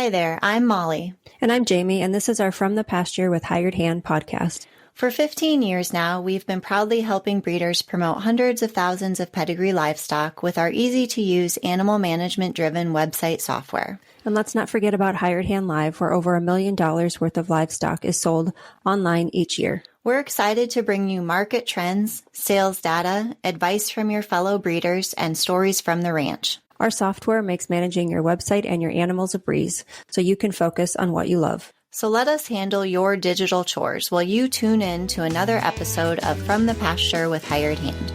Hi there, I'm Molly. And I'm Jamie, and this is our From the Pasture with Hired Hand podcast. For 15 years now, we've been proudly helping breeders promote hundreds of thousands of pedigree livestock with our easy-to-use animal management-driven website software. And let's not forget about Hired Hand Live, where over $1 million worth of livestock is sold online each year. We're excited to bring you market trends, sales data, advice from your fellow breeders, and stories from the ranch. Our software makes managing your website and your animals a breeze, so you can focus on what you love. So let us handle your digital chores while you tune in to another episode of From the Pasture with Hired Hand.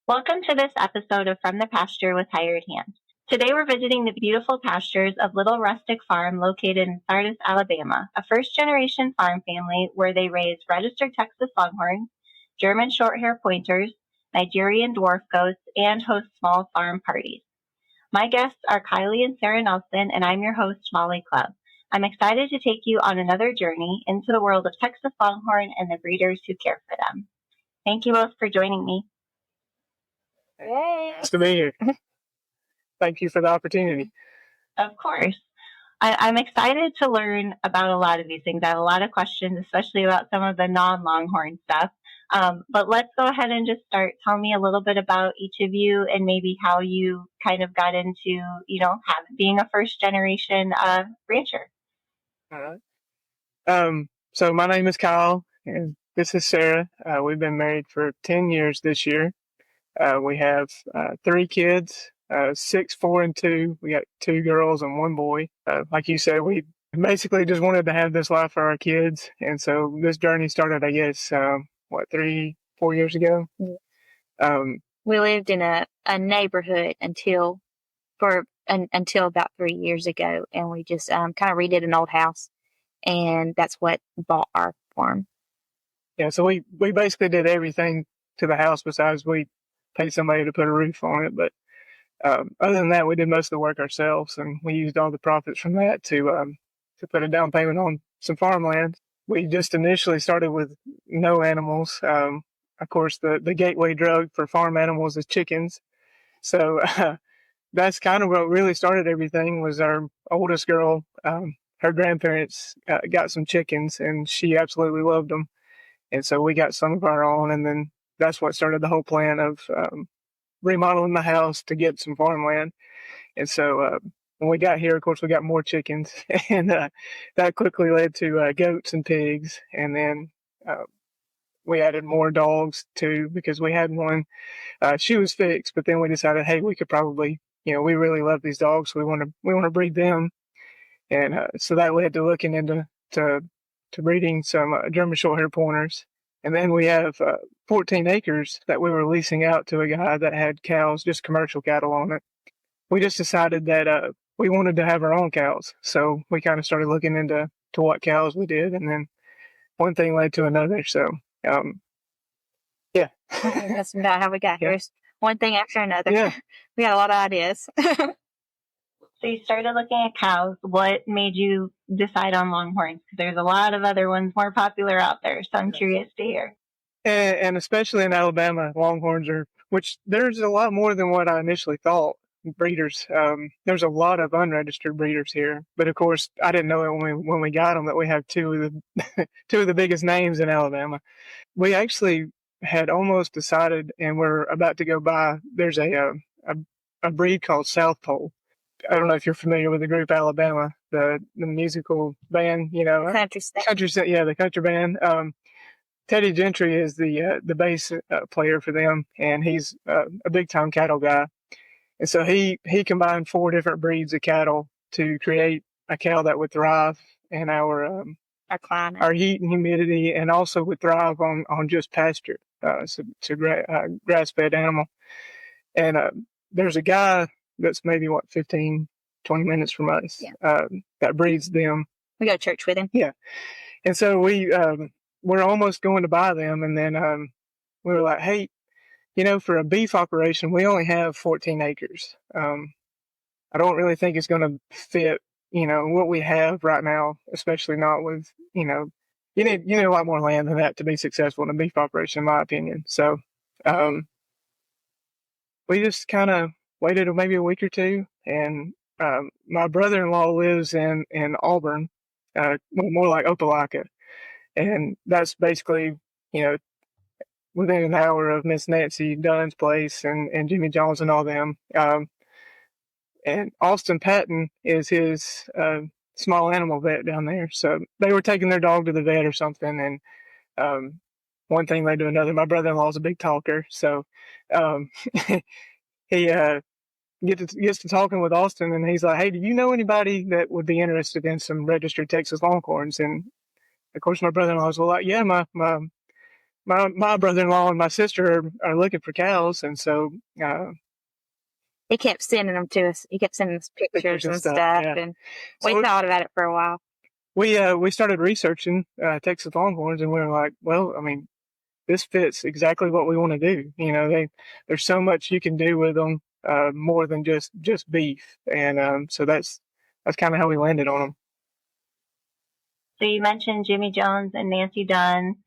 Welcome to this episode of From the Pasture with Hired Hand. Today we're visiting the beautiful pastures of Little Rustic Farm located in Sardis, Alabama, a first-generation farm family where they raise registered Texas Longhorns, German Shorthair Pointers, Nigerian Dwarf Goats, and host small farm parties. My guests are Kyle and Sara Nelson, and I'm your host, Molly Clubb. I'm excited to take you on another journey into the world of Texas Longhorn and the breeders who care for them. Thank you both for joining me. Hey. Nice to be here. Thank you for the opportunity. Of course. I'm excited to learn about a lot of these things. I have a lot of questions, especially about some of the non-Longhorn stuff. But let's go ahead and just start. Tell me a little bit about each of you and maybe how you kind of got into, being a first generation rancher. All right. So my name is Kyle and this is Sara. We've been married for 10 years this year. We have 3 kids, 6, 4, and 2. We got 2 girls and 1 boy. Like you said, we basically just wanted to have this life for our kids. And so this journey started, I guess, 3, 4 years ago? We lived in a neighborhood until about 3 years ago, and we just kind of redid an old house, and that's what bought our farm. Yeah, so we basically did everything to the house besides we paid somebody to put a roof on it. But other than that, we did most of the work ourselves, and we used all the profits from that to put a down payment on some farmland. We just initially started with no animals. Of course, the gateway drug for farm animals is chickens. So that's kind of what really started everything. Was our oldest girl. Her grandparents got some chickens, and she absolutely loved them. And so we got some of our own, and then that's what started the whole plan of remodeling the house to get some farmland. And so when we got here, of course, we got more chickens, and that quickly led to goats and pigs. And then we added more dogs too, because we had one. She was fixed, but then we decided, hey, we could probably, we really love these dogs, so we want to breed them. And so that led to looking into breeding some German Shorthair Pointers. And then we have 14 acres that we were leasing out to a guy that had cows, just commercial cattle on it. We just decided that we wanted to have our own cows. So we kind of started looking into what cows we did. And then one thing led to another. So, yeah. That's about how we got here. One thing after another. Yeah. We had a lot of ideas. So you started looking at cows. What made you decide on Longhorns? Because there's a lot of other ones more popular out there. So I'm curious to hear. And especially in Alabama, Longhorns which there's a lot more than what I initially thought. Breeders, there's a lot of unregistered breeders here, but of course I didn't know it when we got them that we have two of the biggest names in Alabama. We actually had almost decided, and we're about to go buy. There's a breed called South Pole. I don't know if you're familiar with the group Alabama, the musical band, Country, yeah, the country band. Teddy Gentry is the bass player for them, and he's a big time cattle guy. And so he combined 4 different breeds of cattle to create a cow that would thrive in our climate, our heat and humidity, and also would thrive on just pasture. It's a grass fed animal. And there's a guy that's maybe 15, 20 minutes from us that breeds them. We go to church with him. Yeah. And so we're almost going to buy them, and then we were like, hey, for a beef operation, we only have 14 acres. I don't really think it's going to fit, what we have right now, especially not with, you need a lot more land than that to be successful in a beef operation, in my opinion. So we just kind of waited maybe a week or two, and my brother-in-law lives in Auburn, more like Opelika, and that's basically, you know, within an hour of Miss Nancy Dunn's place and Jimmy Jones and all them. And Austin Patton is his small animal vet down there. So they were taking their dog to the vet or something, and one thing led to another. My brother-in-law is a big talker, so he gets to talking with Austin, and he's like, "Hey, do you know anybody that would be interested in some registered Texas Longhorns?" And of course, my brother-in-law was like, "Yeah, my brother-in-law and my sister are looking for cows," and so he kept sending them to us. He kept sending us pictures and stuff, yeah. and we thought about it for a while. We started researching Texas Longhorns, and we were like, well, I mean, this fits exactly what we want to do. You know, there's so much you can do with them, more than just beef, and so that's kind of how we landed on them. So you mentioned Jimmy Jones and Nancy Dunn.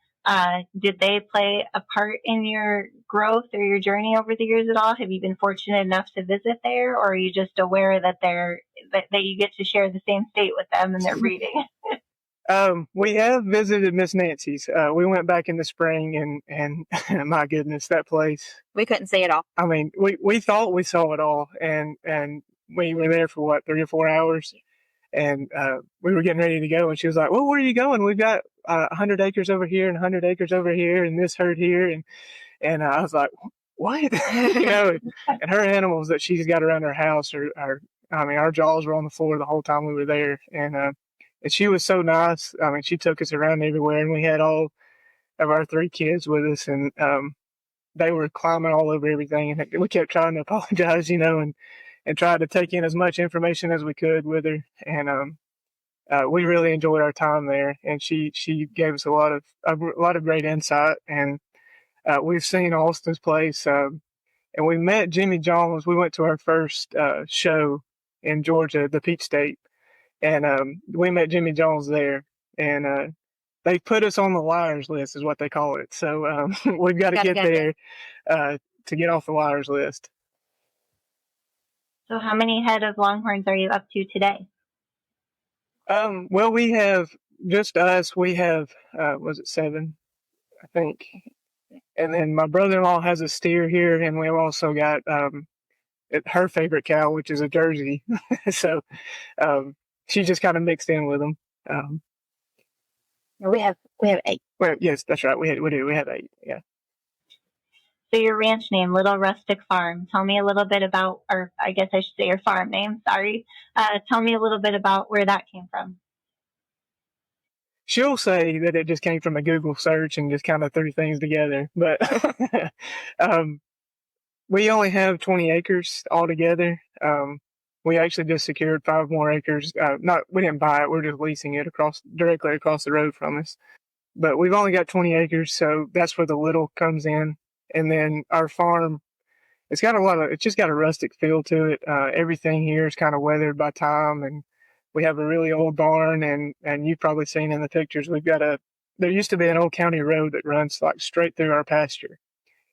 Did they play a part in your growth or your journey over the years at all? Have you been fortunate enough to visit there, or are you just aware that that you get to share the same state with them and their breeding? We have visited Miss Nancy's. We went back in the spring, and my goodness, that place. We couldn't see it all. I mean, we thought we saw it all, and we were there for 3 or 4 hours, and we were getting ready to go, and she was like, well, where are you going? We've got 100 acres over here and 100 acres over here and this herd here, and I was like, what? You know, and her animals that she's got around her house are I mean, our jaws were on the floor the whole time we were there, and she was so nice. I mean, she took us around everywhere, and we had all of our 3 kids with us, and they were climbing all over everything, and we kept trying to apologize, you know, and tried to take in as much information as we could with her, and we really enjoyed our time there, and she gave us a lot of great insight, and we've seen Austin's place, and we met Jimmy Jones. We went to our first show in Georgia, the Peach State, and we met Jimmy Jones there, and they put us on the liars list, is what they call it. So we've got to get there to get off the liars list. So how many head of Longhorns are you up to today? Well, we have just us. We have, was it 7, I think. And then my brother-in-law has a steer here, and we've also got her favorite cow, which is a Jersey. So she just kind of mixed in with them. We have 8. Well, yes, that's right. We have 8. Yeah. So your ranch name, Little Rustic Farm. Tell me a little bit about, or I guess I should say your farm name. Sorry. Tell me a little bit about where that came from. She'll say that it just came from a Google search and just kind of threw things together. But we only have 20 acres altogether. We actually just secured 5 more acres. We didn't buy it. We're just leasing it directly across the road from us. But we've only got 20 acres, so that's where the little comes in. And then our farm, it's just got a rustic feel to it. Everything here is kind of weathered by time, and we have a really old barn, and you've probably seen in the pictures, there used to be an old county road that runs like straight through our pasture.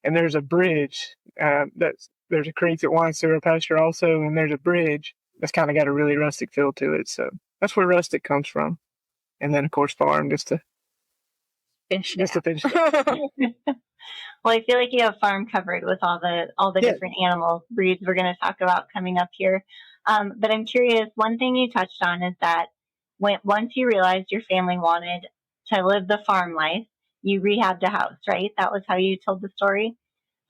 And there's a bridge, there's a creek that winds through our pasture also, and there's a bridge that's kind of got a really rustic feel to it. So that's where rustic comes from. And then of course farm, just to finish it. Well, I feel like you have farm covered with all the different animal breeds we're going to talk about coming up here. But I'm curious, one thing you touched on is that once you realized your family wanted to live the farm life, you rehabbed a house, right? That was how you told the story.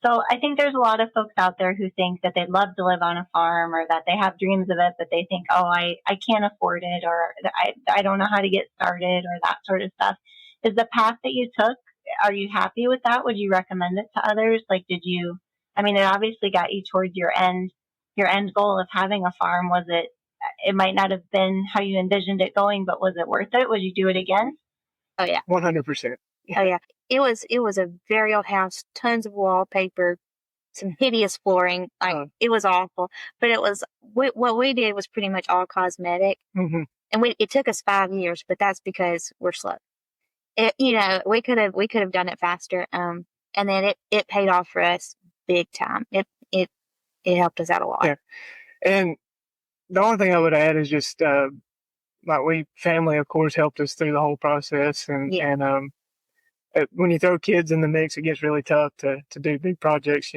So I think there's a lot of folks out there who think that they'd love to live on a farm, or that they have dreams of it, but they think, oh, I can't afford it, or I don't know how to get started, or that sort of stuff. Is the path that you took, are you happy with that? Would you recommend it to others? Like, it obviously got you towards your end goal of having a farm. It might not have been how you envisioned it going, but was it worth it? Would you do it again? Oh yeah. 100%. Oh yeah. It was a very old house, tons of wallpaper, some hideous flooring. It was awful, but what we did was pretty much all cosmetic. Mm-hmm. And it took us 5 years, but that's because we're slow. We could have done it faster. And then it paid off for us big time. It it helped us out a lot. Yeah. And the only thing I would add is just, family, of course, helped us through the whole process. And when you throw kids in the mix, it gets really tough to do big projects,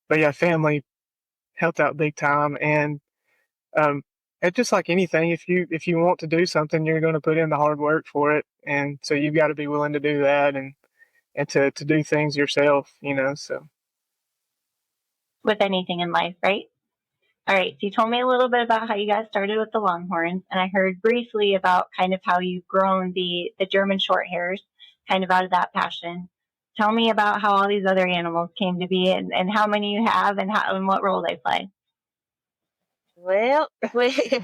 but yeah, family helped out big time. And, it's just like anything, if you want to do something, you're going to put in the hard work for it. And so you've got to be willing to do that and to do things yourself, so. With anything in life, right? All right, so you told me a little bit about how you guys started with the Longhorns, and I heard briefly about kind of how you've grown the German Shorthairs, kind of out of that passion. Tell me about how all these other animals came to be and how many you have and what role they play. Well, I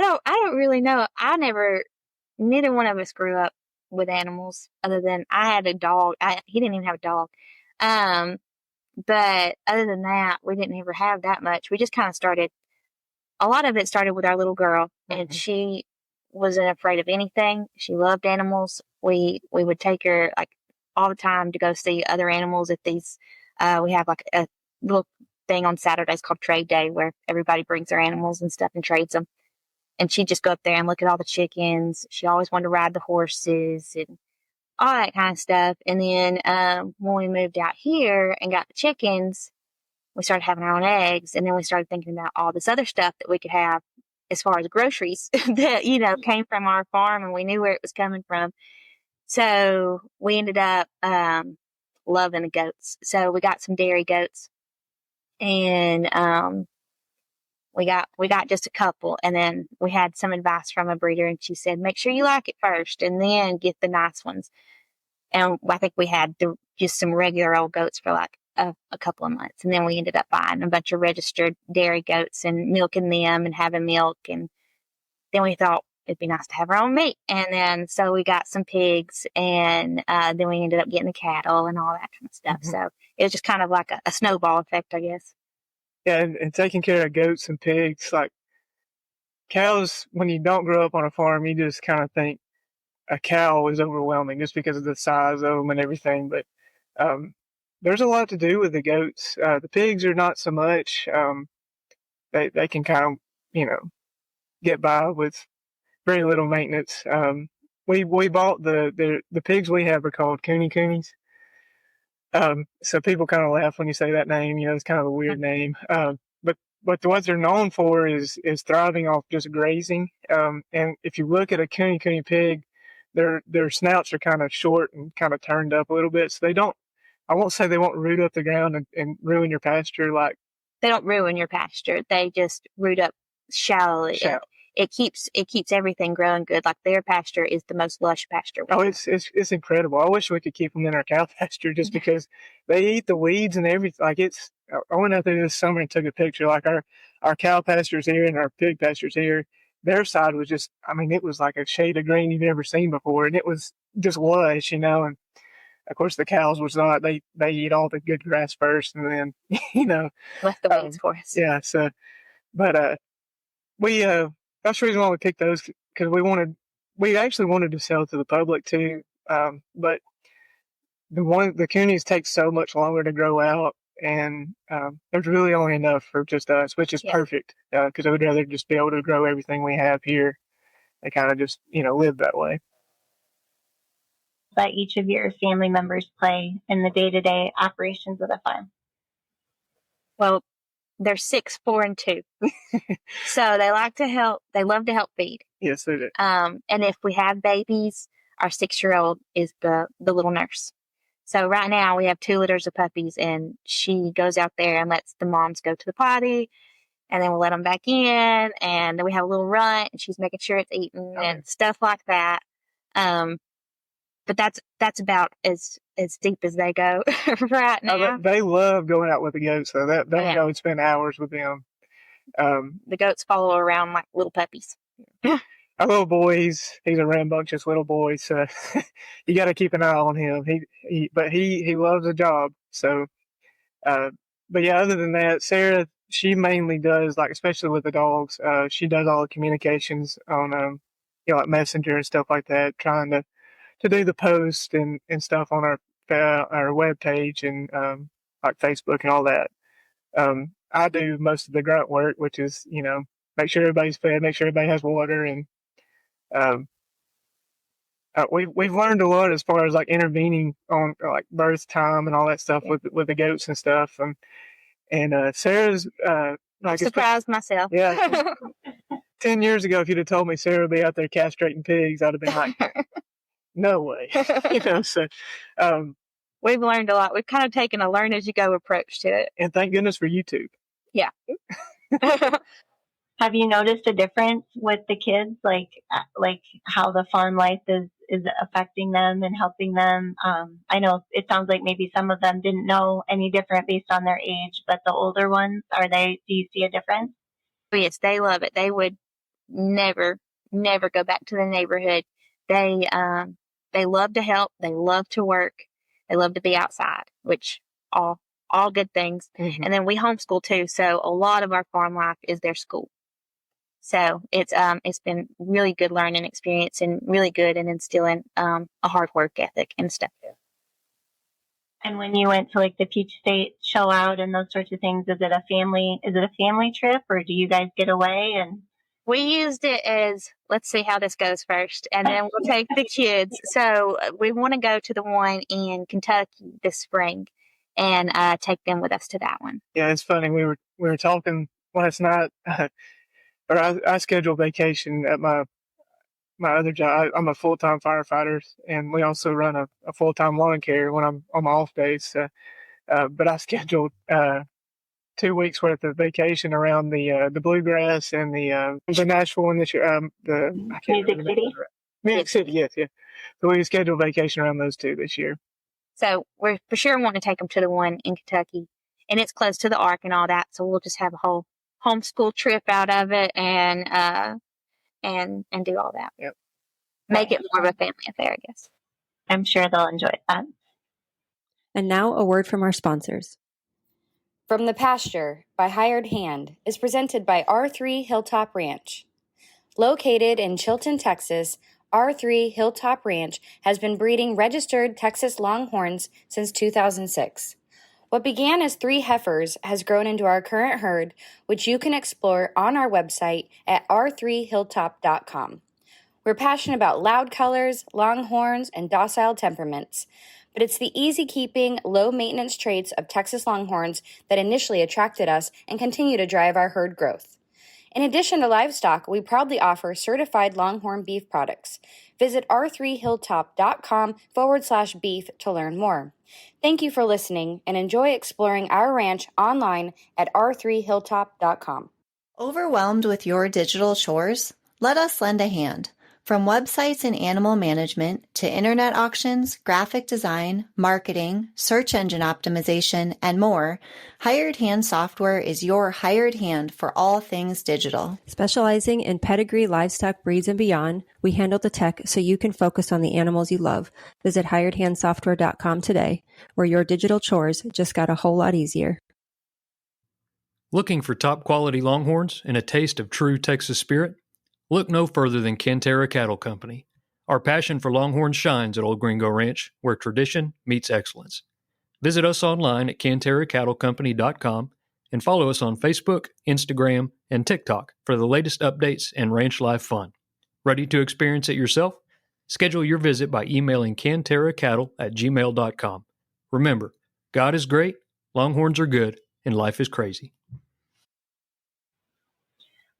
don't really know. Neither one of us grew up with animals other than I had a dog. He didn't even have a dog. But other than that, we didn't ever have that much. We just kind of started. A lot of it started with our little girl, and she wasn't afraid of anything. She loved animals. We would take her like all the time to go see other animals at these. We have like a little thing on Saturdays called Trade Day where everybody brings their animals and stuff and trades them. And she'd just go up there and look at all the chickens. She always wanted to ride the horses and all that kind of stuff. And then when we moved out here and got the chickens, we started having our own eggs. And then we started thinking about all this other stuff that we could have as far as groceries that, came from our farm, and we knew where it was coming from. So we ended up loving the goats. So we got some dairy goats, and we got just a couple, and then we had some advice from a breeder, and she said, make sure you like it first and then get the nice ones. And I think we had just some regular old goats for like a couple of months. And then we ended up buying a bunch of registered dairy goats and milking them and having milk. And then we thought it'd be nice to have our own meat. And then so we got some pigs, and then we ended up getting the cattle and all that kind of stuff. Mm-hmm. So it was just kind of like a snowball effect, I guess. Yeah, and taking care of goats and pigs, like cows, when you don't grow up on a farm, you just kind of think a cow is overwhelming just because of the size of them and everything. But there's a lot to do with the goats. The pigs are not so much. They can kind of, get by with very little maintenance. We bought the pigs we have are called coonies. So people kind of laugh when you say that name, it's kind of a weird name. But what they're known for is thriving off just grazing. And if you look at a cooney pig, their snouts are kind of short and kind of turned up a little bit. So I won't say they won't root up the ground and ruin your pasture. Like, they don't ruin your pasture. They just root up shallowly. It keeps everything growing good. Like, their pasture is the most lush pasture. It's incredible. I wish we could keep them in our cow pasture just because they eat the weeds and everything. Like, I went out there this summer and took a picture. Like, our cow pasture's here and our pig pasture's here. Their side was just, it was like a shade of green you've never seen before, and it was just lush, and of course the cows was not. They eat all the good grass first, and then left the weeds for us. Yeah. So, but that's the reason why we picked those, because we actually wanted to sell to the public too. But the coonies take so much longer to grow out, and there's really only enough for just us, which is perfect, because I would rather just be able to grow everything we have here. They kind of just, live that way. That each of your family members play in the day-to-day operations of the farm? Well, they're 6, 4, and 2. So they like to help. They love to help feed. Yes, they do. And if we have babies, our 6-year-old is the little nurse. So right now we have 2 litters of puppies, and she goes out there and lets the moms go to the potty, and then we'll let them back in, and then we have a little runt, and she's making sure it's eaten and stuff like that. But that's about as deep as they go right now. They love going out with the goats, though. They go and spend hours with them. The goats follow around like little puppies. Our little boy, he's a rambunctious little boy, so you got to keep an eye on him. He loves the job. So, but yeah, other than that, Sarah, she mainly does, like, especially with the dogs, she does all the communications on, like Messenger and stuff like that, trying to do the post and stuff on our web page and like Facebook and all that. I do most of the grunt work, which is, make sure everybody's fed, make sure everybody has water. And um, we've learned a lot as far as like intervening on like birth time and all that stuff with the goats and stuff. And Sarah's like surprised myself. Yeah. 10 years ago, if you'd have told me Sarah would be out there castrating pigs, I'd have been like, no way. So we've learned a lot. We've kind of taken a learn as you go approach to it. And thank goodness for YouTube. Yeah. Have you noticed a difference with the kids, like how the farm life is affecting them and helping them? I know it sounds like maybe some of them didn't know any different based on their age, but the older ones, do you see a difference? Yes, they love it. They would never go back to the neighborhood. They love to help. They love to work. They love to be outside, which all good things. Mm-hmm. And then we homeschool too. So a lot of our farm life is their school. So it's been really good learning experience and really good and instilling a hard work ethic and stuff. And when you went to like the Peach State show out and those sorts of things, is it a family trip, or do you guys get away? And we used it as, let's see how this goes first, and then we'll take the kids. So we want to go to the one in Kentucky this spring and take them with us to that one. Yeah, it's funny. We were talking last night. Or I schedule vacation at my other job. I'm a full-time firefighter, and we also run a full-time lawn care when I'm on my off days. But I scheduled 2 weeks worth of vacation around the bluegrass and the Nashville one this year. Music City, yes, yeah. So we scheduled vacation around those two this year. So we're for sure wanting to take them to the one in Kentucky, and it's close to the Ark and all that. So we'll just have a whole homeschool trip out of it and do all that. Yep. Make it more of a family affair, I guess. I'm sure they'll enjoy that. And now a word from our sponsors. From the Pasture by Hired Hand is presented by R3 Hilltop Ranch. Located in Chilton, Texas, R3 Hilltop Ranch has been breeding registered Texas Longhorns since 2006. What began as 3 heifers has grown into our current herd, which you can explore on our website at r3hilltop.com. We're passionate about loud colors, longhorns, and docile temperaments, but it's the easy-keeping, low-maintenance traits of Texas Longhorns that initially attracted us and continue to drive our herd growth. In addition to livestock, we proudly offer certified Longhorn beef products. Visit r3hilltop.com/beef to learn more. Thank you for listening and enjoy exploring our ranch online at r3hilltop.com. Overwhelmed with your digital chores? Let us lend a hand. From websites and animal management to internet auctions, graphic design, marketing, search engine optimization, and more, Hired Hand Software is your hired hand for all things digital. Specializing in pedigree, livestock, breeds, and beyond, we handle the tech so you can focus on the animals you love. Visit hiredhandsoftware.com today, where your digital chores just got a whole lot easier. Looking for top quality Longhorns and a taste of true Texas spirit? Look no further than Cantera Cattle Company. Our passion for Longhorns shines at Old Gringo Ranch, where tradition meets excellence. Visit us online at CanteraCattleCompany.com and follow us on Facebook, Instagram, and TikTok for the latest updates and ranch life fun. Ready to experience it yourself? Schedule your visit by emailing canteracattle@gmail.com. Remember, God is great, Longhorns are good, and life is crazy.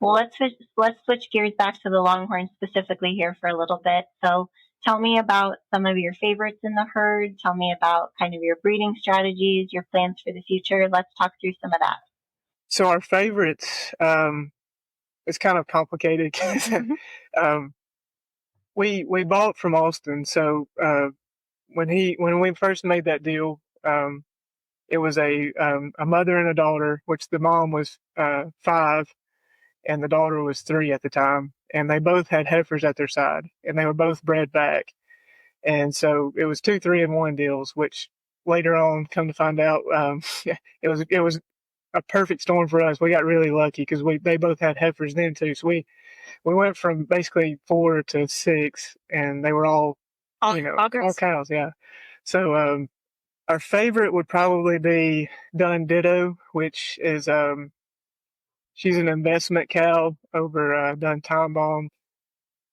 Well, let's switch gears back to the Longhorns specifically here for a little bit. So tell me about some of your favorites in the herd. Tell me about kind of your breeding strategies, your plans for the future. Let's talk through some of that. So our favorites, it's kind of complicated. We bought from Austin. So when we first made that deal, it was a mother and a daughter, which the mom was 5. And the daughter was 3 at the time, and they both had heifers at their side, and they were both bred back. And so it was 2 3-in-1 deals, which later on, come to find out, it was a perfect storm for us. We got really lucky because they both had heifers then too. So we went from basically 4 to 6, and they were all cows, yeah. So Our favorite would probably be Dun Ditto, which is she's an investment cow over Dun Time Bomb.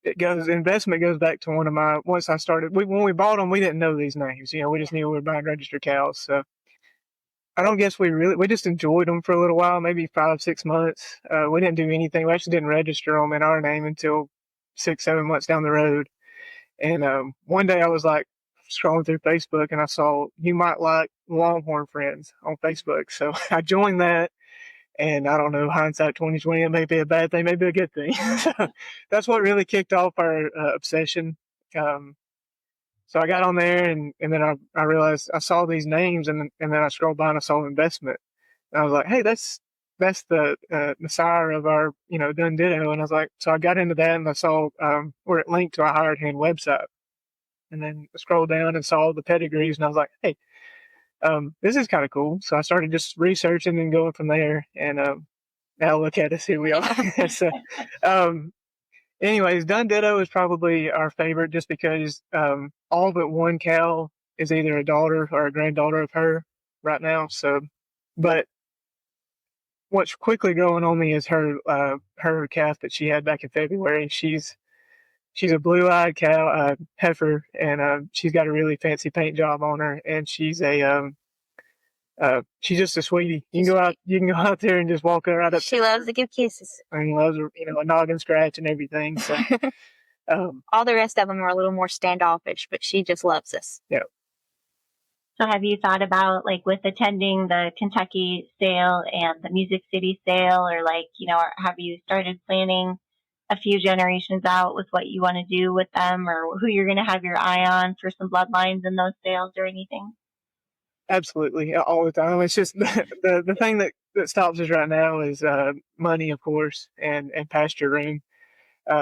Investment goes back to once I started, when we bought them, we didn't know these names. We just knew we were buying registered cows. So I don't guess we just enjoyed them for a little while, maybe 5-6 months. We didn't do anything. We actually didn't register them in our name until 6-7 months down the road. And one day I was like scrolling through Facebook and I saw you might like Longhorn Friends on Facebook. So I joined that. And I don't know, hindsight 2020, it may be a bad thing, maybe a good thing. So that's what really kicked off our obsession. So I got on there and then I realized I saw these names and then I scrolled by and I saw investment. And I was like, hey, that's the Messiah of our, Dun Ditto. And I was like, so I got into that and I saw where it linked to our hired hand website. And then I scrolled down and saw the pedigrees and I was like, hey, this is kind of cool. So I started just researching and going from there. And now look at us, here we are. So, anyways, Dun Ditto is probably our favorite just because all but one cow is either a daughter or a granddaughter of her right now. So, but what's quickly growing on me is her calf that she had back in February. She's a blue-eyed cow, heifer, and she's got a really fancy paint job on her, and she's just a sweetie. You can go out there and just walk her right up. She loves to give kisses. And loves a noggin scratch and everything. So, all the rest of them are a little more standoffish, but she just loves us. Yeah. So have you thought about, like, with attending the Kentucky sale and the Music City sale, or have you started planning a few generations out with what you want to do with them, or who you're going to have your eye on for some bloodlines in those sales or anything? Absolutely, all the time. It's just the thing that stops us right now is money, of course, and pasture room.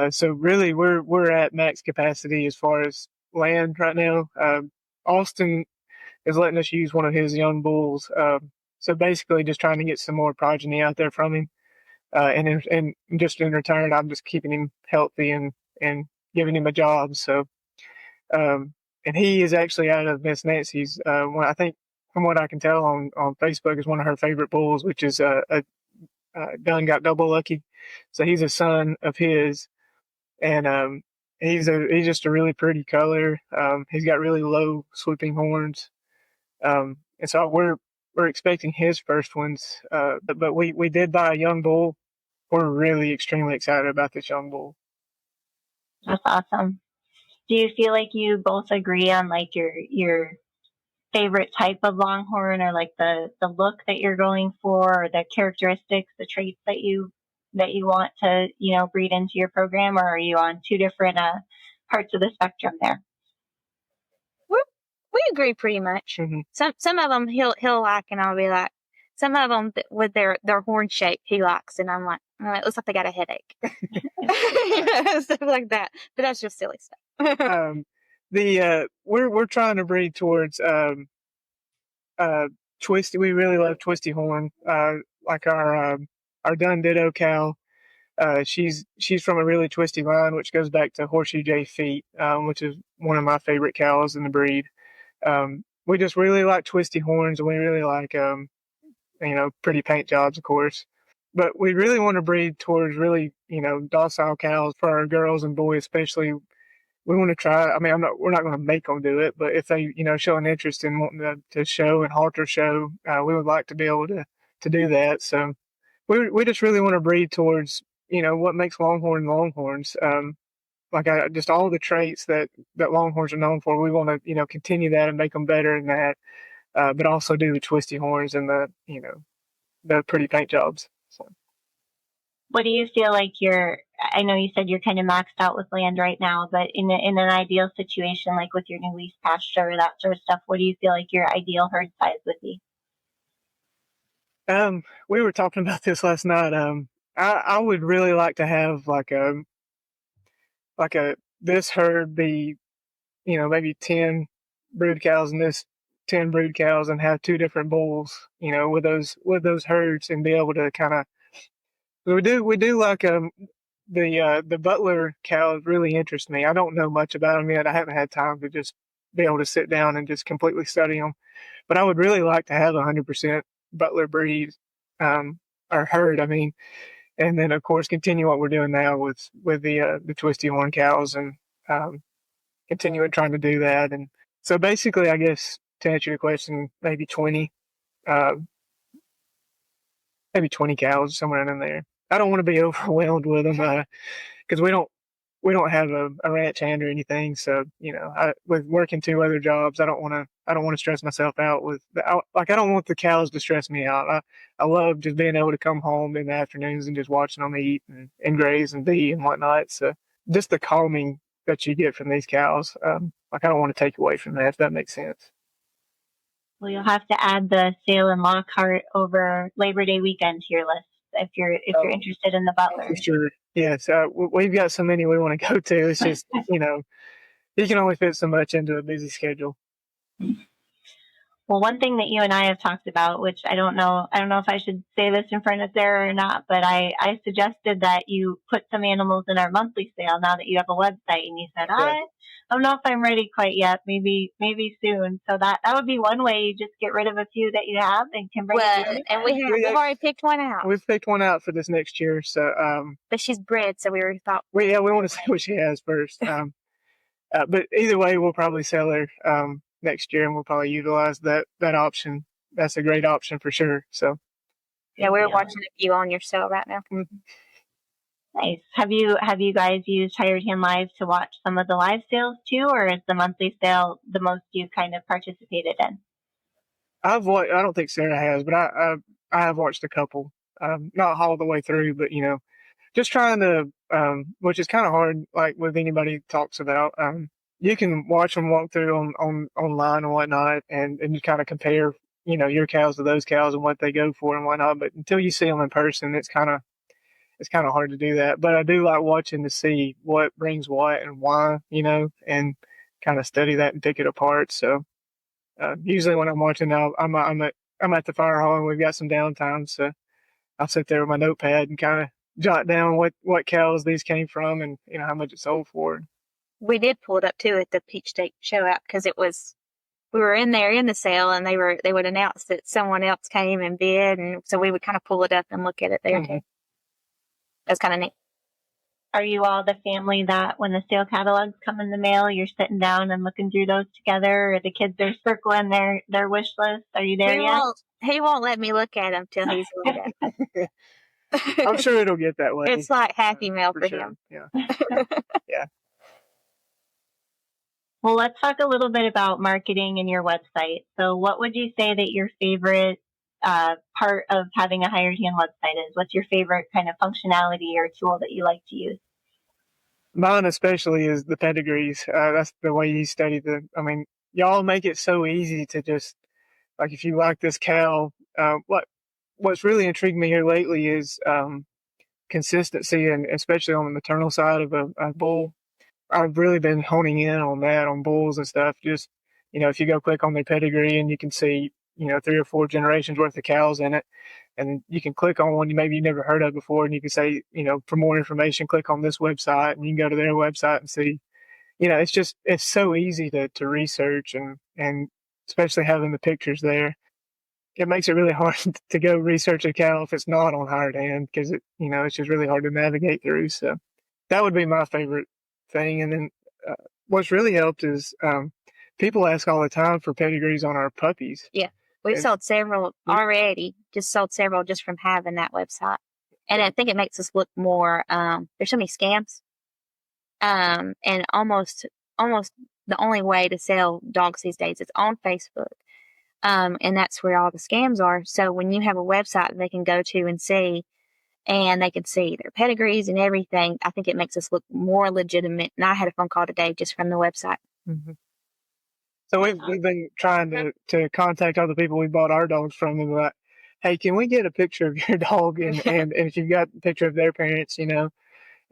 So really, we're at max capacity as far as land right now. Austin is letting us use one of his young bulls. So basically, just trying to get some more progeny out there from him. And just in return, I'm just keeping him healthy and giving him a job. So, and he is actually out of Miss Nancy's. I think, from what I can tell on Facebook, is one of her favorite bulls, which is Dun Got Double Lucky. So he's a son of his, and he's just a really pretty color. He's got really low swooping horns, and so we're expecting his first ones. But we did buy a young bull. We're really extremely excited about this young bull. That's awesome. Do you feel like you both agree on like your favorite type of Longhorn, or like the look that you're going for, or the characteristics, the traits that you want to breed into your program, or are you on two different parts of the spectrum there? We agree pretty much. Mm-hmm. Some of them he'll like, and I'll be like, some of them with their horn shape he likes, and I'm like, oh, it looks like they got a headache, stuff like that. But that's just silly stuff. We're trying to breed towards twisty. We really love twisty horn. Like our Dun Ditto cow. She's from a really twisty line, which goes back to Horseshoe J Feet, which is one of my favorite cows in the breed. We just really like twisty horns, and we really like pretty paint jobs, of course. But we really want to breed towards really docile cows for our girls and boys, especially. We want to try. I mean, we're not going to make them do it, but if they show an interest in wanting to show and halter show, we would like to be able to do that. So we just really want to breed towards what makes Longhorns. Just all the traits that Longhorns are known for. We want to continue that and make them better in that, but also do the twisty horns and the pretty paint jobs. So. What do you feel like I know you said you're kind of maxed out with land right now, but in an ideal situation, like with your new lease pasture or that sort of stuff, what do you feel like your ideal herd size would be? We were talking about this last night. I would really like to have this herd be, maybe 10 brood cows and this 10 brood cows, and have two different bulls, with those herds, and be able to kind of. We do like the Butler cows really interest me. I don't know much about them yet. I haven't had time to just be able to sit down and just completely study them. But I would really like to have 100% Butler breed, or herd, I mean, and then of course continue what we're doing now with the twisty horn cows, and continuing trying to do that. And so basically, I guess to answer your question, maybe 20, uh, maybe 20 cows, somewhere in there. I don't want to be overwhelmed with them, because we don't have a ranch hand or anything. So, with working 2 other jobs, I don't want to stress myself out with I don't want the cows to stress me out. I love just being able to come home in the afternoons and just watching them eat and graze and be and whatnot. So just the calming that you get from these cows, I don't want to take away from that, if that makes sense. Well, you'll have to add the sale in Lockhart over Labor Day weekend to your list if you're interested in the Butler. For sure. Yes. We've got so many we want to go to. It's just, you can only fit so much into a busy schedule. Well, one thing that you and I have talked about, which I don't know if I should say this in front of Sarah or not, but I suggested that you put some animals in our monthly sale now that you have a website, and you said, I don't know if I'm ready quite yet. Maybe soon. So that would be one way. You just get rid of a few that you have and can bring it. And we've already picked one out. We've picked one out for this next year. So, but she's bred, so we already thought. We want to see what she has first. But either way, we'll probably sell her next year, and we'll probably utilize that option. That's a great option for sure. So, yeah, we're watching a few on your sale right now. Mm-hmm. Nice. Have you guys used Hired Hand Live to watch some of the live sales too, or is the monthly sale the most you've kind of participated in? I don't think Sarah has, but I have watched a couple. Not all the way through, but just trying to, which is kind of hard, like with anybody talks about. You can watch them walk through on online and whatnot, and you kind of compare, your cows to those cows and what they go for and whatnot. But until you see them in person, it's kind of hard to do that. But I do like watching to see what brings what and why, and kind of study that and pick it apart. So usually when I'm watching now, I'm at the fire hall and we've got some downtime, so I'll sit there with my notepad and kind of jot down what cows these came from and how much it sold for. We did pull it up too at the Peach State show out, because we were in there in the sale, and they would announce that someone else came and bid, and so we would kind of pull it up and look at it there too. That's kind of neat. Are you all the family that when the sale catalogs come in the mail, you're sitting down and looking through those together, or the kids are circling their wish list? Are you there yet? He won't let me look at them till he's looked at them. I'm sure it'll get that way. It's like happy mail for him. Yeah. Yeah. Well, let's talk a little bit about marketing and your website. So what would you say that your favorite part of having a hired hand website is? What's your favorite kind of functionality or tool that you like to use? Mine especially is the pedigrees. That's the way you study y'all make it so easy to just, like, if you like this cow, what's really intrigued me here lately is consistency, and especially on the maternal side of a bull. I've really been honing in on that, on bulls and stuff. Just, if you go click on their pedigree and you can see, 3 or 4 generations worth of cows in it, and you can click on one maybe you never heard of before, and you can say, for more information, click on this website, and you can go to their website and see, it's so easy to research, and especially having the pictures there. It makes it really hard to go research a cow if it's not on hired hand, because it's just really hard to navigate through. So that would be my favorite thing. And then what's really helped is people ask all the time for pedigrees on our puppies. Yeah, we've sold several already. Just sold several just from having that website, and I think it makes us look more. There's so many scams, and almost the only way to sell dogs these days is on Facebook. And that's where all the scams are. So when you have a website they can go to and see, and they can see their pedigrees and everything, I think it makes us look more legitimate. And I had a phone call today just from the website. Mm-hmm. So we've been trying to contact all the people we bought our dogs from, and like, hey, can we get a picture of your dog? And if you've got a picture of their parents, And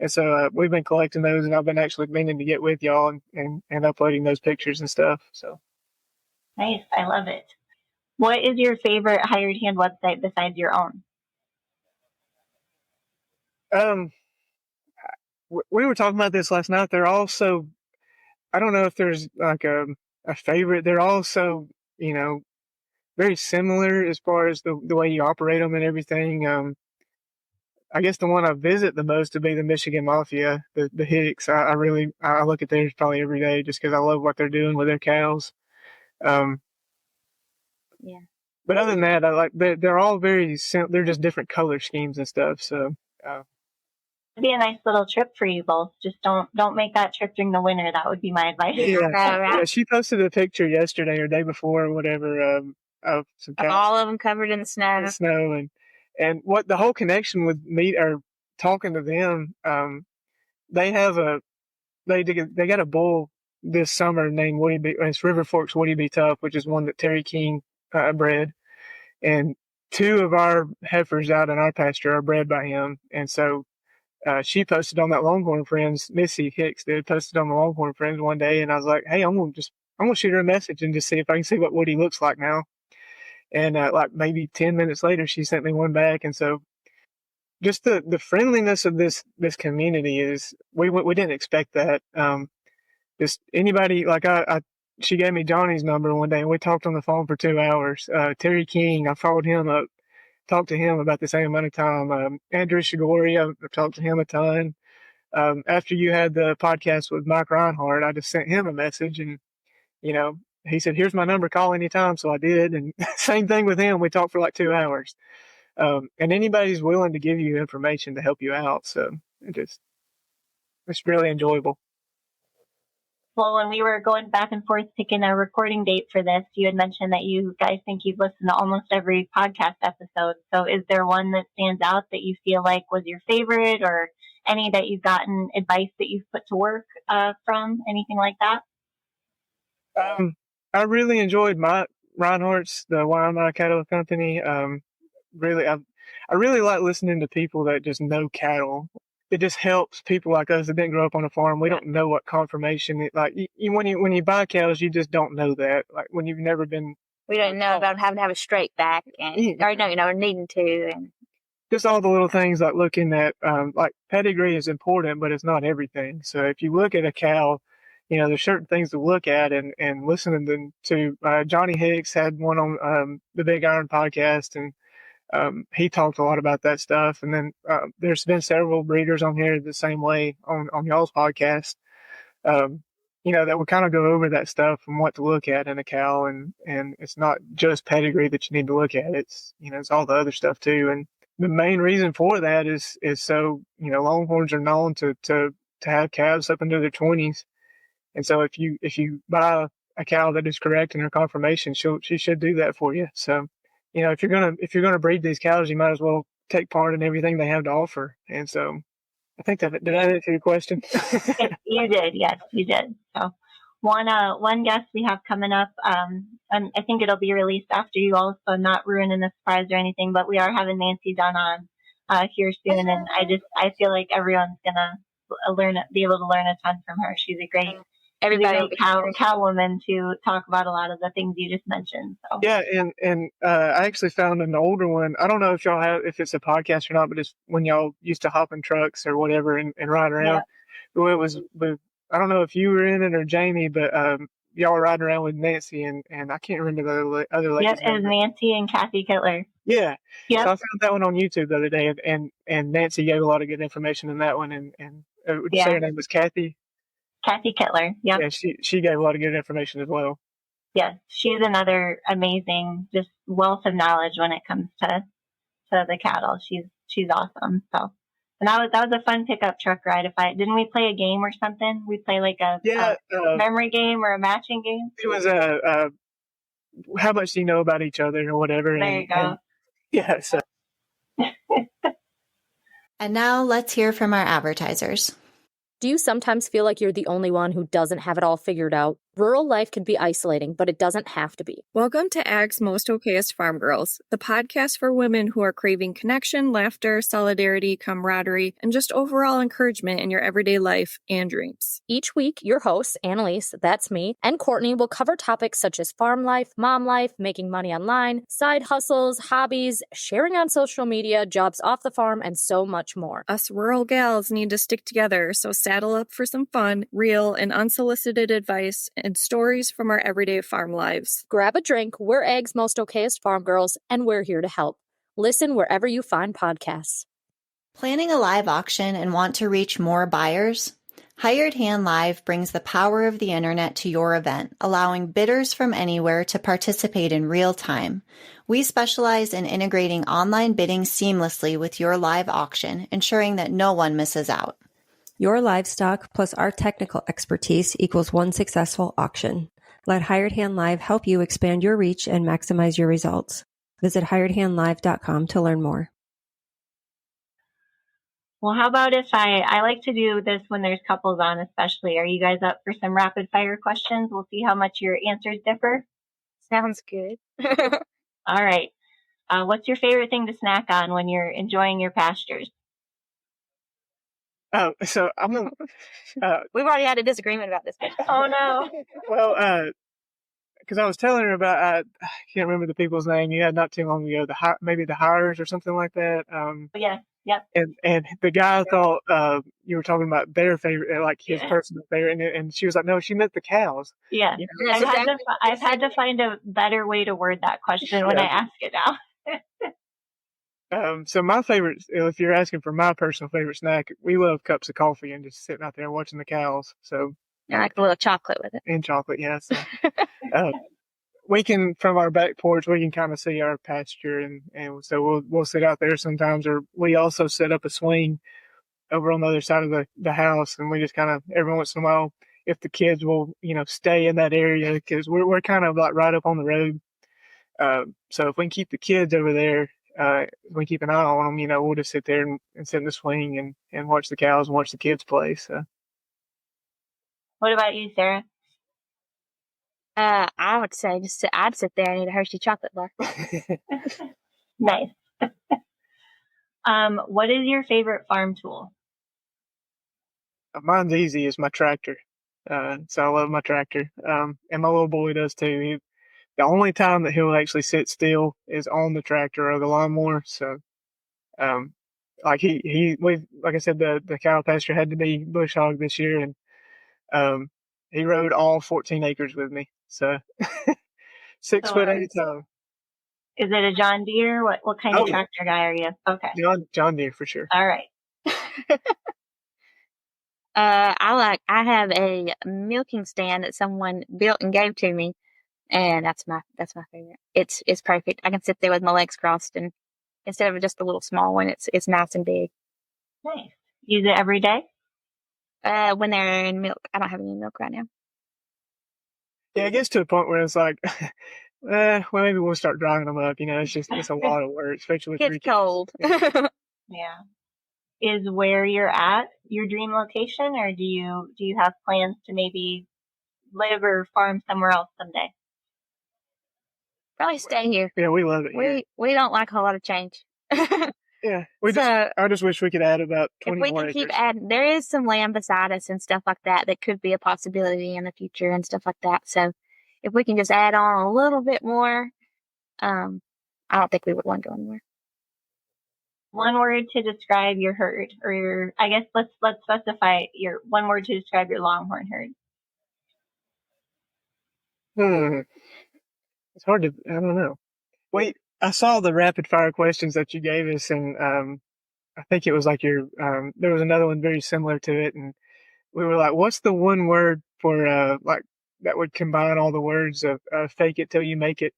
so we've been collecting those, and I've been actually meaning to get with y'all and uploading those pictures and stuff. So nice. I love it. What is your favorite hired hand website besides your own? We were talking about this last night. They're also, I don't know if there's like a a favorite. They're all so, very similar as far as the way you operate them and everything. I guess the one I visit the most would be the Michigan Mafia, the Hicks. I look at theirs probably every day just because I love what they're doing with their cows. Yeah. But other than that, they're all very they're just different color schemes and stuff. So it'd be a nice little trip for you both. Just don't make that trip during the winter. That would be my advice. Yeah, she posted a picture yesterday or day before or whatever of some cows. All of them covered in snow. And what the whole connection with me or talking to them, they got a bull this summer named Woody B. It's River Forks Woody B. Tough, which is one that Terry King bred, and 2 of our heifers out in our pasture are bred by him. And so she posted on that Longhorn Friends, Missy Hicks posted on the Longhorn Friends one day, and I was like, hey, I'm gonna shoot her a message and just see if I can see what Woody looks like now. And like maybe 10 minutes later, she sent me one back. And so just the friendliness of this community is, we didn't expect that. Just anybody, like she gave me Johnny's number one day and we talked on the phone for 2 hours. Terry King, I followed him up, talked to him about the same amount of time. Andrew Shigori, I've talked to him a ton. After you had the podcast with Mike Reinhardt, I just sent him a message and, he said, here's my number, call anytime. So I did. And same thing with him. We talked for like 2 hours. And anybody's willing to give you information to help you out. So it's really enjoyable. Well, when we were going back and forth picking a recording date for this, you had mentioned that you guys think you've listened to almost every podcast episode. So is there one that stands out that you feel like was your favorite, or any that you've gotten advice that you've put to work from, anything like that? I really enjoyed Mike Reinhardt's, the Wyoming Cattle Company. I really like listening to people that just know cattle. It just helps people like us that didn't grow up on a farm. We don't know what conformation when you buy cows, you just don't know that. Like when you've never been. We don't know about having to have a straight back or needing to. And just all the little things like looking at, like pedigree is important, but it's not everything. So if you look at a cow, there's certain things to look at and listening to Johnny Hicks had one on the Big Iron podcast, and he talked a lot about that stuff. And then there's been several breeders on here the same way on y'all's podcast, that will kind of go over that stuff and what to look at in a cow. And it's not just pedigree that you need to look at. It's, it's all the other stuff too. And the main reason for that is so, Longhorns are known to have calves up into their 20s. And so if you buy a cow that is correct in her conformation, she should do that for you. So, if you're gonna breed these cows, you might as well take part in everything they have to offer. And so, I think did I answer your question? You did, yes, you did. So, one guest we have coming up, and I think it'll be released after you all, so not ruining the surprise or anything. But we are having Nancy Dunn on here soon, and I feel like everyone's gonna be able to learn a ton from her. She's a great. Everybody cow woman to talk about a lot of the things you just mentioned. So. Yeah, and I actually found an older one. I don't know if it's a podcast or not, but it's when y'all used to hop in trucks or whatever and ride around. Yeah. Well, it was I don't know if you were in it or Jamie, but y'all were riding around with Nancy and I can't remember the other ladies. Yep, it was Nancy and Kathy Kittler. Yeah. Yep. So I found that one on YouTube the other day, and Nancy gave a lot of good information in that one, and would you say her name was Kathy? Kathy Kittler. Yep. Yeah, she gave a lot of good information as well. Yes, she's another amazing, just wealth of knowledge when it comes to the cattle. She's awesome. So, and that was a fun pickup truck ride. Didn't we play a game or something? We play like a memory game or a matching game. It was how much do you know about each other or whatever. There you go. Yeah. So. And now let's hear from our advertisers. Do you sometimes feel like you're the only one who doesn't have it all figured out? Rural life can be isolating, but it doesn't have to be. Welcome to Ag's Most Okayest Farm Girls, the podcast for women who are craving connection, laughter, solidarity, camaraderie, and just overall encouragement in your everyday life and dreams. Each week, your hosts, Annalise, that's me, and Courtney will cover topics such as farm life, mom life, making money online, side hustles, hobbies, sharing on social media, jobs off the farm, and so much more. Us rural gals need to stick together, so saddle up for some fun, real, and unsolicited advice and stories from our everyday farm lives. Grab a drink. We're Ag's most okayest farm girls, and we're here to help. Listen wherever you find podcasts. Planning a live auction and want to reach more buyers? Hired Hand Live brings the power of the internet to your event, allowing bidders from anywhere to participate in real time. We specialize in integrating online bidding seamlessly with your live auction, ensuring that no one misses out. Your livestock plus our technical expertise equals one successful auction. Let Hired Hand Live help you expand your reach and maximize your results. Visit hiredhandlive.com to learn more. Well, how about if I like to do this when there's couples on, especially. Are you guys up for some rapid fire questions? We'll see how much your answers differ. Sounds good. All right. What's your favorite thing to snack on when you're enjoying your pastures? Oh, so I'm gonna. We've already had a disagreement about this. Oh no. Well, because I was telling her about I can't remember the people's name you had not too long ago. Maybe the Hires or something like that. Yeah. Yep. And the guy thought you were talking about their favorite, like his personal favorite, and she was like, no, she meant the cows. Yeah. You know? I've had to find a better way to word that question when I ask it now. So my favorite, if you're asking for my personal favorite snack, we love cups of coffee and just sitting out there watching the cows. So I like a little chocolate with it. And chocolate, yeah. So, we can, from our back porch, we can kind of see our pasture, and so we'll sit out there sometimes, or we also set up a swing over on the other side of the house, and we just kind of every once in a while, if the kids will, stay in that area, because we're kind of like right up on the road. So if we can keep the kids over there, we keep an eye on them, we'll just sit there and sit in the swing and watch the cows and watch the kids play. So. What about you, Sarah? I would say I'd sit there and eat a Hershey chocolate bar. Nice. What is your favorite farm tool? Mine's easy. It's my tractor. So I love my tractor. And my little boy does too. The only time that he'll actually sit still is on the tractor or the lawnmower. So, like like I said, the cow pasture had to be bush hog this year, and he rode all 14 acres with me. So 6 foot at a time. Is it a John Deere? What kind of tractor guy are you? Okay. John Deere for sure. All right. I have a milking stand that someone built and gave to me, and that's my favorite. It's perfect. I can sit there with my legs crossed, and instead of just a little small one, it's nice and big. Nice. Use it every day? When they're in milk. I don't have any milk right now. Yeah, it gets to a point where it's like, well, maybe we'll start drying them up. It's a lot of work, especially with 3 kids. It's cold. Yeah. Is where you're at your dream location, or do you have plans to maybe live or farm somewhere else someday? Probably stay here. Yeah, we love it. We don't like a whole lot of change. Yeah, I just wish we could add about 20 if we more can acres. keep adding, there is some land beside us and stuff like that could be a possibility in the future and stuff like that. So if we can just add on a little bit more, I don't think we would want to go anywhere. One word to describe your herd, or I guess let's specify your one word to describe your Longhorn herd. It's hard to, I don't know. Wait, I saw the rapid fire questions that you gave us, and I think it was like there was another one very similar to it, and we were like, what's the one word for like that would combine all the words of fake it till you make it?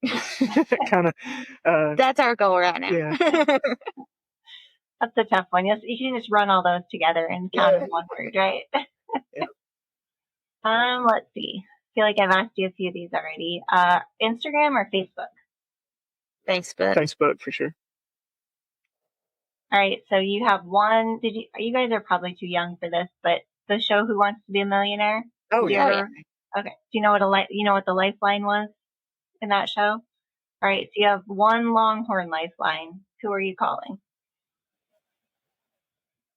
Kind of. That's our goal right now. Yeah. That's a tough one. Yes, you can just run all those together and count as one word, right? Yeah. Let's see. I feel like I've asked you a few of these already. Instagram or Facebook? Facebook for sure. All right. So you have one. You guys are probably too young for this, but the show Who Wants to Be a Millionaire? Oh yeah. Okay. Do you know what the lifeline was in that show? All right. So you have one Longhorn lifeline. Who are you calling?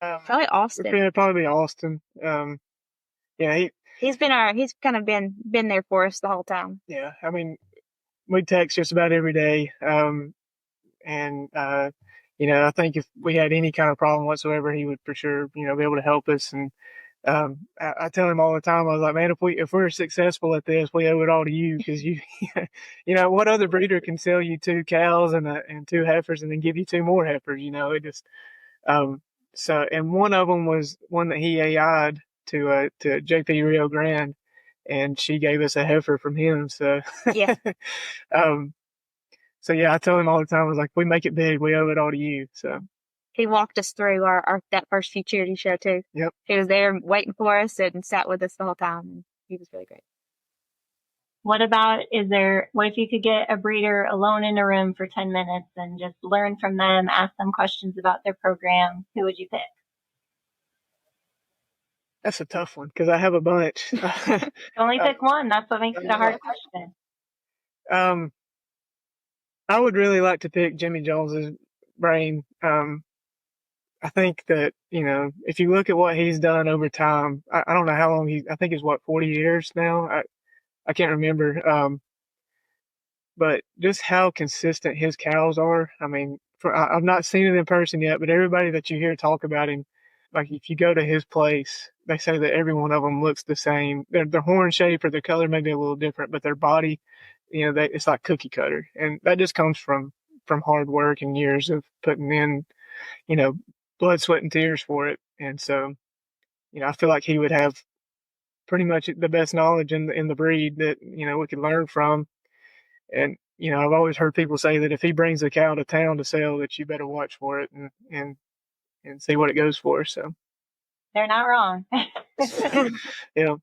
Probably Austin. It'd probably be Austin. Yeah, he's kind of been there for us the whole time. Yeah, I mean, we text just about every day. And I think if we had any kind of problem whatsoever, he would for sure, be able to help us. And I tell him all the time, I was like, man, if we're successful at this, we owe it all to you, because you, what other breeder can sell you 2 cows and 2 heifers and then give you 2 more heifers? It just, so, and one of them was one that he AI'd to JP Rio Grande, and she gave us a heifer from him. So, Yeah. So yeah, I tell him all the time, I was like, if we make it big, we owe it all to you. So he walked us through our that first futurity show too. Yep. He was there waiting for us and sat with us the whole time. He was really great. What if you could get a breeder alone in a room for 10 minutes and just learn from them, ask them questions about their program? Who would you pick? That's a tough one, because I have a bunch. Only pick one. That's what makes it a hard question. I would really like to pick Jimmy Jones's brain. I think that, if you look at what he's done over time, I don't know how long I think it's 40 years now. I can't remember. But just how consistent his cows are. I mean, I've not seen it in person yet, but everybody that you hear talk about him, like if you go to his place, they say that every one of them looks the same. Their horn shape or their color may be a little different, but their body, it's like cookie cutter. And that just comes from hard work and years of putting in, blood, sweat, and tears for it. And so, I feel like he would have pretty much the best knowledge in the breed that, we could learn from. And, I've always heard people say that if he brings a cow to town to sell, that you better watch for it and see what it goes for. So they're not wrong. Yeah.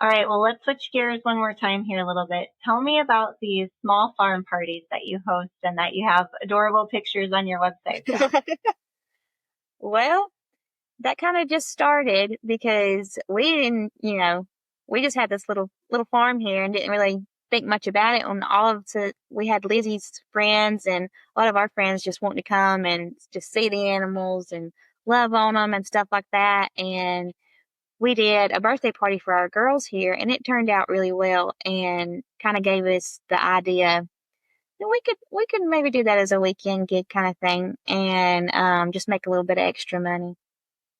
All right. Well, let's switch gears one more time here a little bit. Tell me about these small farm parties that you host and that you have adorable pictures on your website. Well, that kind of just started because we didn't, we just had this little farm here and didn't really think much about it. And we had Lizzie's friends and a lot of our friends just wanting to come and just see the animals and love on them and stuff like that. And we did a birthday party for our girls here, and it turned out really well and kind of gave us the idea that we could maybe do that as a weekend gig kind of thing and just make a little bit of extra money.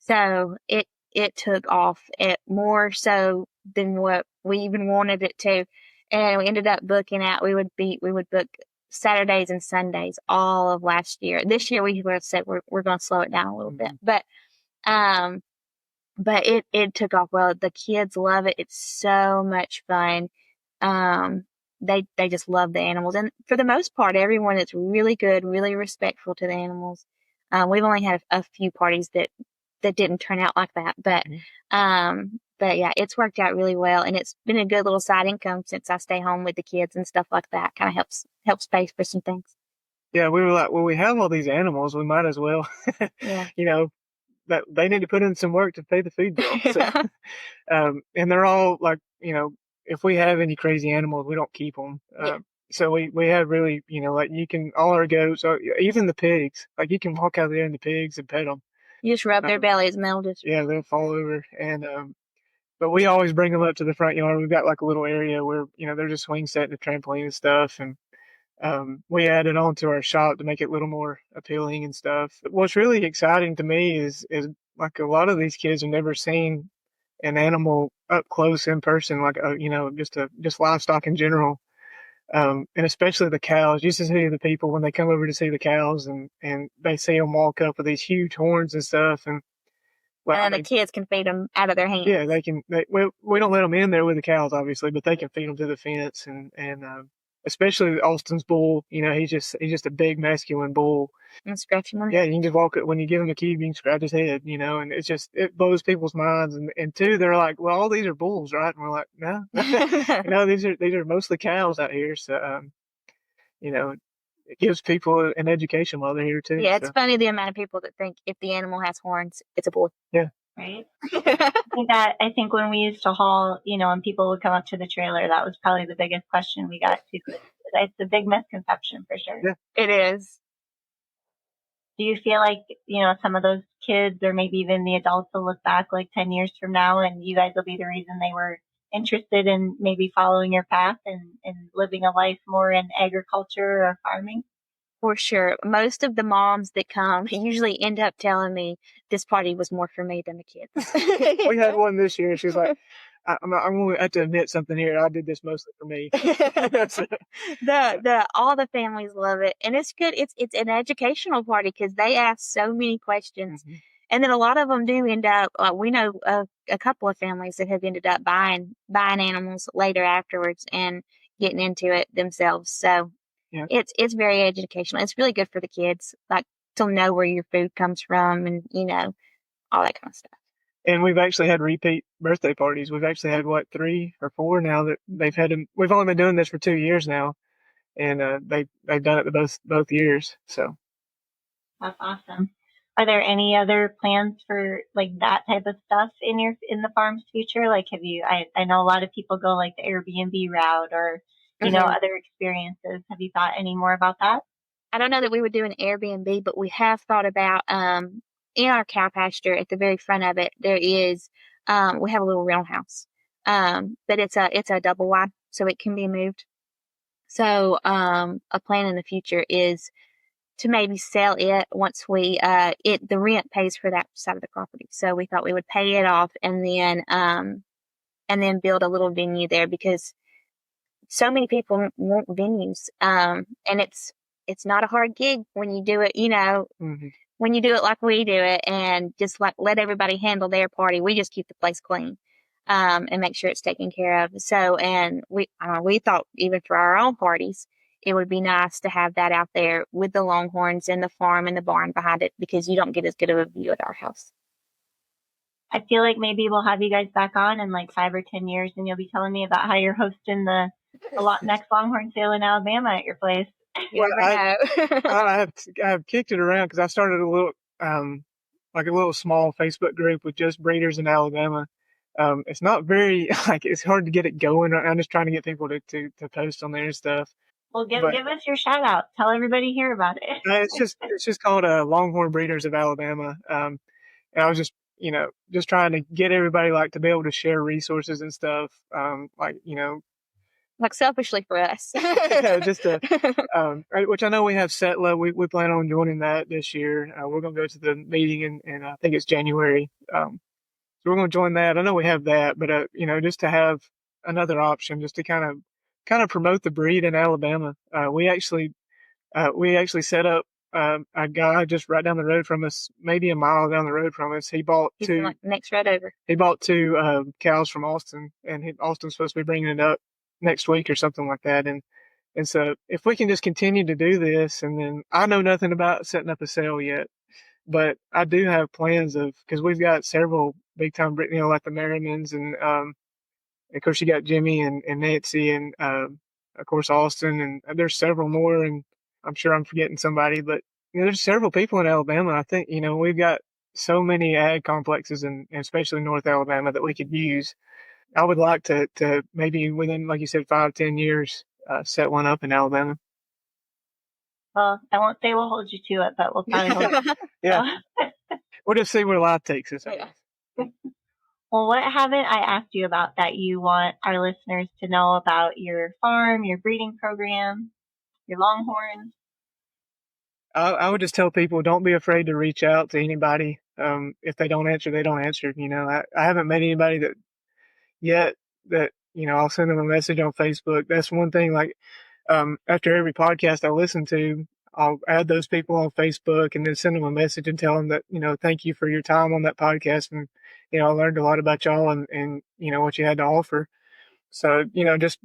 So it took off more so than what we even wanted it to. And we ended up booking out. We would book Saturdays and Sundays all of last year. This year we said we're going to slow it down a little bit, but it took off well. The kids love it. It's so much fun. They just love the animals, and for the most part, everyone is really good, really respectful to the animals. We've only had a few parties that didn't turn out like that, but yeah, it's worked out really well, and it's been a good little side income since I stay home with the kids and stuff like that. Kind of helps pay for some things. Yeah, we were like, well, we have all these animals, we might as well, Yeah. That they need to put in some work to pay the food bill. So, and they're all like, if we have any crazy animals, we don't keep them. So we have really, like all our goats, or even the pigs, like you can walk out there in the pigs and pet them. You just rub their bellies and they'll just. Yeah, they'll fall over. And, but we always bring them up to the front yard. We've got like a little area where, there's a swing set and a trampoline and stuff. And, we added on to our shop to make it a little more appealing and stuff. What's really exciting to me is like a lot of these kids have never seen an animal up close in person, like, just livestock in general. And especially the cows. You used to see the people when they come over to see the cows and they see them walk up with these huge horns and stuff. And the kids can feed them out of their hands. Yeah, they can. We don't let them in there with the cows, obviously, but they can feed them to the fence and especially Austin's bull. He's just a big masculine bull. And scratch him on. Yeah, you can just walk it when you give him a cube, you can scratch his head. And it blows people's minds. And two, they're like, well, all these are bulls, right? And we're like, no, these are mostly cows out here. So, it gives people an education while they're here too. Yeah, it's funny the amount of people that think if the animal has horns, it's a bull. Yeah. Right. I think when we used to haul, and people would come up to the trailer, that was probably the biggest question we got too. It's a big misconception for sure. Yeah. It is. Do you feel like, some of those kids or maybe even the adults will look back like 10 years from now and you guys will be the reason they were interested in maybe following your path and living a life more in agriculture or farming? For sure. Most of the moms that come usually end up telling me this party was more for me than the kids. We had one this year. She's like, I'm going to have to admit something here. I did this mostly for me. So, all the families love it, and it's good. It's an educational party because they ask so many questions, mhm. and then a lot of them do end up. We know a couple of families that have ended up buying animals later afterwards and getting into it themselves. So Yeah. it's very educational. It's really good for the kids, like to know where your food comes from, and all that kind of stuff. And we've actually had repeat birthday parties. We've actually had 3 or 4 now that they've had them. We've only been doing this for 2 years now, and they've done it both years. So That's awesome. Are there any other plans for like that type of stuff in the farm's future? Like, I know a lot of people go like the Airbnb route or, other experiences. Have you thought any more about that? I don't know that we would do an Airbnb, but we have thought about, in our cow pasture at the very front of it, there is, we have a little rental house. But it's a double wide, so it can be moved. So, a plan in the future is to maybe sell it once the rent pays for that side of the property. So we thought we would pay it off and then build a little venue there because so many people want venues. And it's not a hard gig when you do it, mhm. when you do it like we do it and just like let everybody handle their party. We just keep the place clean, and make sure it's taken care of. So, and we thought even for our own parties, it would be nice to have that out there with the Longhorns and the farm and the barn behind it because you don't get as good of a view at our house. I feel like maybe we'll have you guys back on in like 5 or 10 years and you'll be telling me about how you're hosting the next Longhorn sale in Alabama at your place. You never know. I have kicked it around because I started a little like a little small Facebook group with just breeders in Alabama. It's not very it's hard to get it going. I'm just trying to get people to post on there and stuff. Well, give us your shout out. Tell everybody here about it. It's just called Longhorn Breeders of Alabama. And I was just trying to get everybody to be able to share resources and stuff. Like selfishly for us. Just which I know we have Setla. We plan on joining that this year. We're going to go to the meeting and I think it's January. So we're going to join that. I know we have that, but just to have another option, just to kind of promote the breed in Alabama. We actually set up a guy just right down the road from us, maybe a mile down the road from us. He bought two next road over. He bought 2 cows from Austin, and Austin's supposed to be bringing it up next week or something like that. And so if we can just continue to do this, and then I know nothing about setting up a sale yet, but I do have plans because we've got several big time, like the Merrimans, and of course you got Jimmy and Nancy, and of course Austin, and there's several more, and I'm sure I'm forgetting somebody, but there's several people in Alabama. I think we've got so many ag complexes, and especially North Alabama, that we could use. I would like to maybe within, like you said, 5-10 years, set one up in Alabama. Well, I won't say we'll hold you to it, but we'll probably hold you. Yeah. We'll just see where life takes us. Yeah. Well, what haven't I asked you about that you want our listeners to know about your farm, your breeding program, your Longhorns? I would just tell people, don't be afraid to reach out to anybody. If they don't answer, they don't answer. I haven't met anybody yet that I'll send them a message on Facebook. That's one thing. After every podcast I listen to, I'll add those people on Facebook and then send them a message and tell them that thank you for your time on that podcast, and I learned a lot about y'all and what you had to offer. So just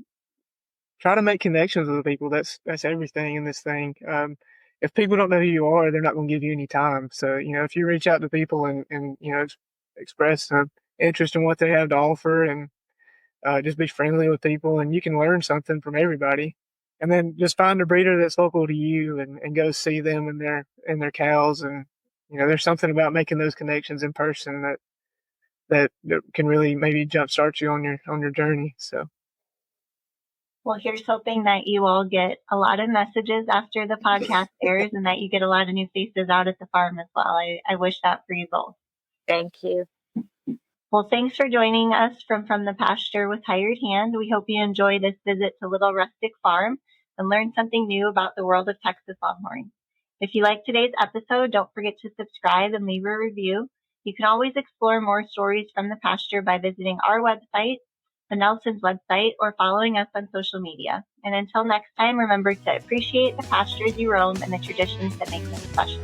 try to make connections with people. That's everything in this thing. If people don't know who you are, they're not going to give you any time. So if you reach out to people and express interest in what they have to offer, and just be friendly with people, and you can learn something from everybody. And then just find a breeder that's local to you and go see them and their cows. And there's something about making those connections in person that can really maybe jumpstart you on your journey. So. Well, here's hoping that you all get a lot of messages after the podcast airs, and that you get a lot of new faces out at the farm as well. I wish that for you both. Thank you. Well, thanks for joining us from the Pasture with Hired Hand. We hope you enjoy this visit to Little Rustic Farm. and learn something new about the world of Texas Longhorns. If you like today's episode, don't forget to subscribe and leave a review. You can always explore more stories from the pasture by visiting our website, the Nelson's website, or following us on social media. And until next time, remember to appreciate the pastures you roam and the traditions that make them special.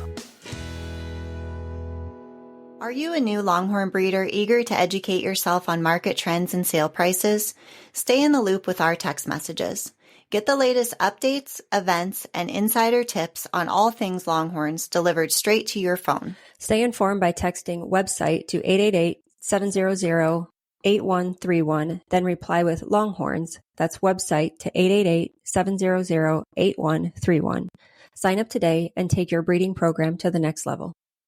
Are you a new Longhorn breeder eager to educate yourself on market trends and sale prices? Stay in the loop with our text messages. Get the latest updates, events, and insider tips on all things Longhorns delivered straight to your phone. Stay informed by texting website to 888-700-8131, then reply with Longhorns. That's website to 888-700-8131. Sign up today and take your breeding program to the next level.